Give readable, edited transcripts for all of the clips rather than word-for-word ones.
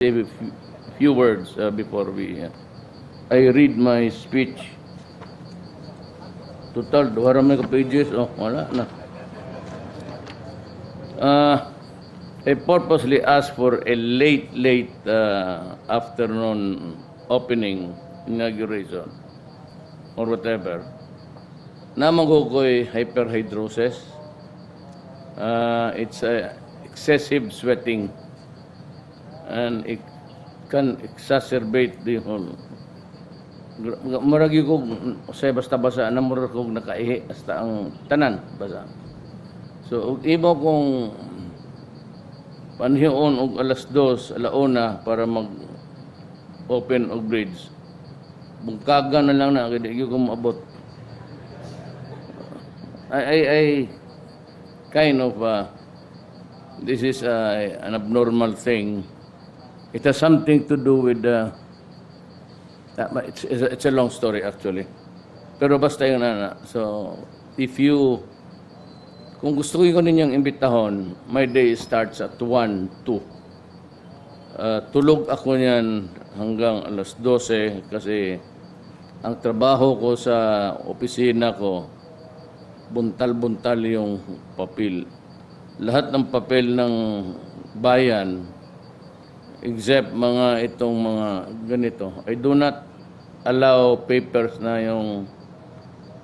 say a few words before I read my speech. Total, may pages. Oh, wala na. I purposely asked for a late afternoon opening, inauguration, or whatever. Namang ko'y hyperhidrosis. It's excessive sweating. And it can exacerbate the whole. Maragi ko say basta basa na murag ko nakaihi hasta ang tanan basa. So imo kung panhion og alas 2 alauna para mag open og bridge. Bungkaga na lang na kay ko maabot. I kind of this is an abnormal thing. It has something to do with it's a long story actually. Pero basta yun na. So, kung gusto ko ninyong imbitahon, my day starts at 1, 2. Tulog ako niyan hanggang alas 12 kasi ang trabaho ko sa opisina ko, buntal-buntal yung papel. Lahat ng papel ng bayan, except itong mga ganito. I do not allow papers na yung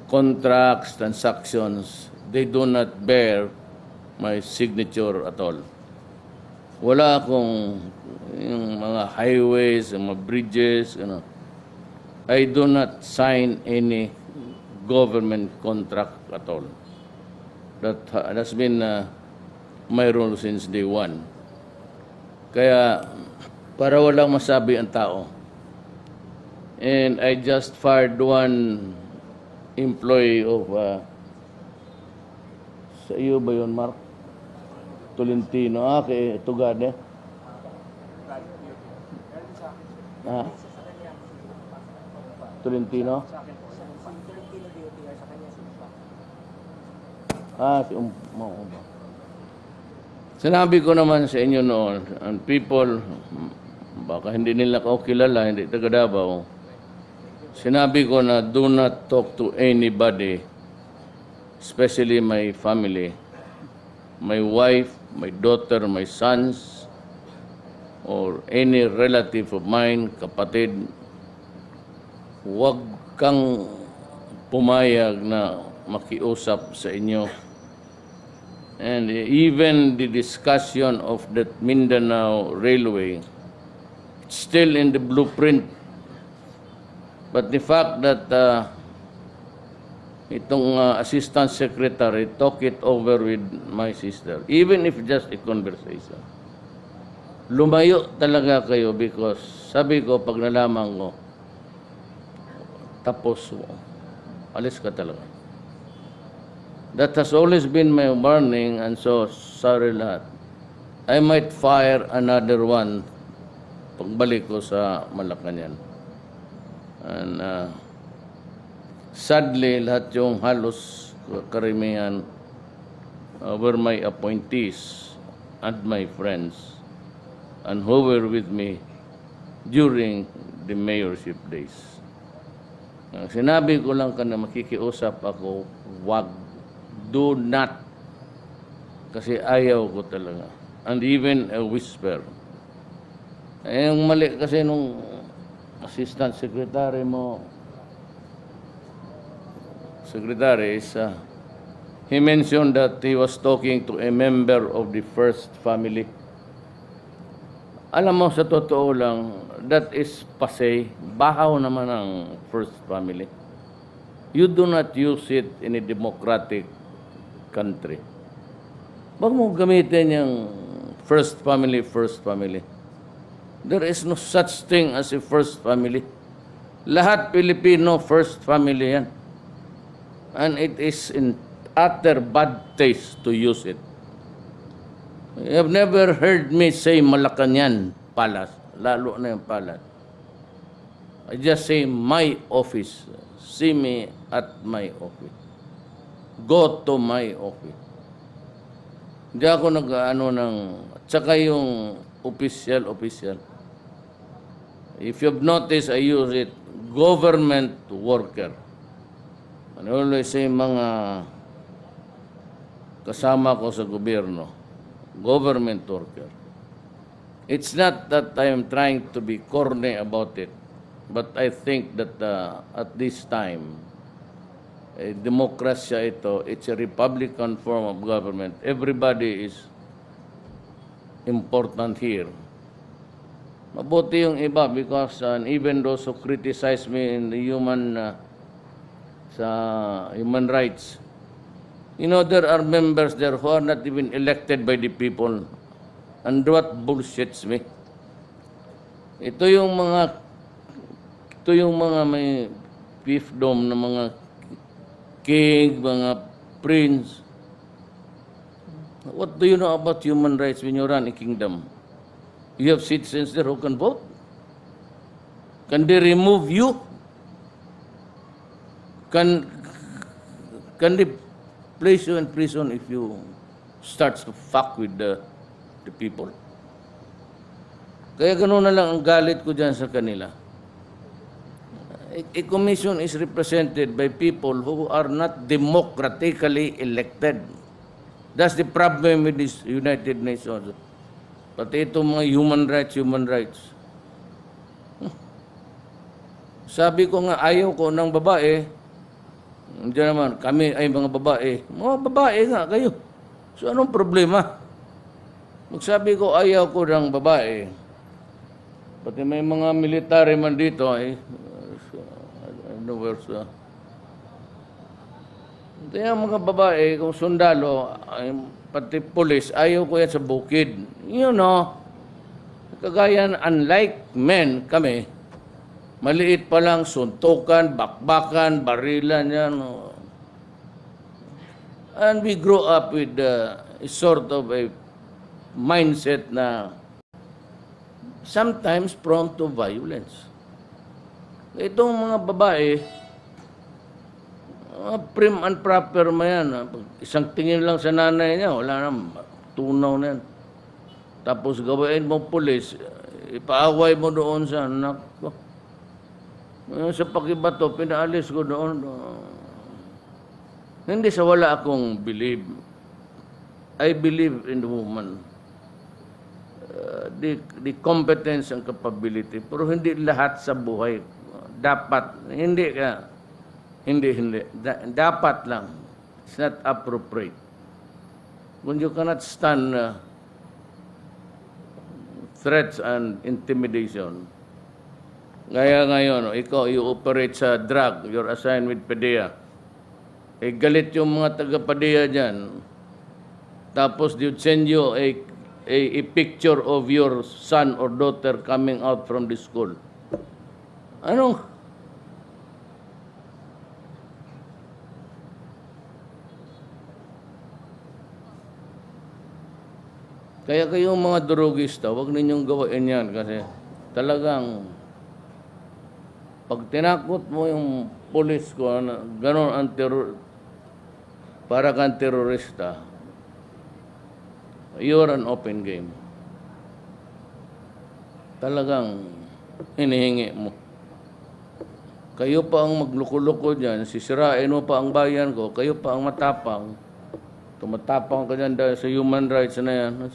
contracts, transactions. They do not bear my signature at all. Wala akong yung mga highways, yung mga bridges, I do not sign any government contract at all. That's been my rule since day one. Kaya, para walang masabi ang tao. And I just fired one employee of, sa iyo ba yun, Mark? Tolentino. Kay Tugade. Tolentino? Si Sinabi ko naman sa inyo noon, and people, baka hindi nila ako kilala, hindi taga Davao, sinabi ko na do not talk to anybody, especially my family, my wife, my daughter, my sons, or any relative of mine, kapatid. Huwag kang pumayag na makiusap sa inyo. And even the discussion of that Mindanao Railway, it's still in the blueprint. But the fact that itong assistant secretary talk it over with my sister, even if just a conversation, lumayo talaga kayo because sabi ko, pag nalaman ko, tapos alis ka talaga. That has always been my warning, and so sorry lahat. I might fire another one pagbalik ko sa Malacanang. And sadly, lahat yung halos karamihan were my appointees and my friends and who were with me during the mayorship days. Sinabi ko lang ka na makikiusap ako, wag. Do not. Kasi ayaw ko talaga. And even a whisper. Yung mali kasi nung assistant secretary mo, secretary is, he mentioned that he was talking to a member of the first family. Alam mo, sa totoo lang, that is pasay. Bahaw naman ang first family. You do not use it in a democratic country. Wag mo gamitin yung first family, first family. There is no such thing as a first family. Lahat Pilipino first family yan. And it is in utter bad taste to use it. You have never heard me say Malacanang Palace, lalo na yung Palace. I just say my office. See me at my office. Go to my office. Hindi ako nag-ano ng, tsaka yung official. If you've noticed, I use it, government worker. And I always say mga kasama ko sa gobyerno, government worker. It's not that I am trying to be corny about it, but I think that at this time, demokrasya ito, it's a republican form of government. Everybody is important here. Mabuti yung iba because even those who criticize me in the human rights, you know, there are members there who are not even elected by the people. And what bullshits me? Ito yung mga may fiefdom na mga king, mga prince. What do you know about human rights when you run a kingdom? You have citizens there who can vote. Can they remove you? Can they place you in prison if you start to fuck with the people? Kaya gano'n na lang ang galit ko dyan sa kanila. A commission is represented by people who are not democratically elected. That's the problem with this United Nations. Pati itong mga human rights. Sabi ko nga, ayaw ko ng babae. Diyan naman, kami ay mga babae. Mga babae nga kayo. So anong problema? Magsabi ko, ayaw ko ng babae. Pati may mga military man dito, I don't know where's kaya mga babae, kung sundalo, pati pulis, ayaw ko yan sa bukid. You know, kagaya, unlike men, kami, maliit pa lang, suntukan, bakbakan, barilan yan. And we grow up with a sort of a mindset na sometimes prone to violence. Itong mga babae, prim and proper mo yan. Isang tingin lang sa nanay niya, wala na, tunaw na yan. Tapos gawain mo pulis, ipaaway mo doon sa anak ko. Sa pakibato, pinaalis ko doon. Hindi sa wala akong believe. I believe in the woman. The competence and capability. Pero hindi lahat sa buhay. Dapat, hindi. Dapat lang. It's not appropriate. When you cannot stand threats and intimidation. Gaya ngayon, ikaw, you operate sa drug, you're assigned with PDEA. Galit yung mga taga-PDEA dyan. Tapos they send you a picture of your son or daughter coming out from the school. Anong? Kaya kayong mga drogista, huwag ninyong gawain yan kasi talagang pag tinakot mo yung polis ko, gano'n ang para kang terorista, you're an open game. Talagang hinihingi mo. Kayo pa ang magluko-luko dyan, sisirain mo pa ang bayan ko, kayo pa ang matapang. Tumatapang ka dyan dahil sa human rights na yan.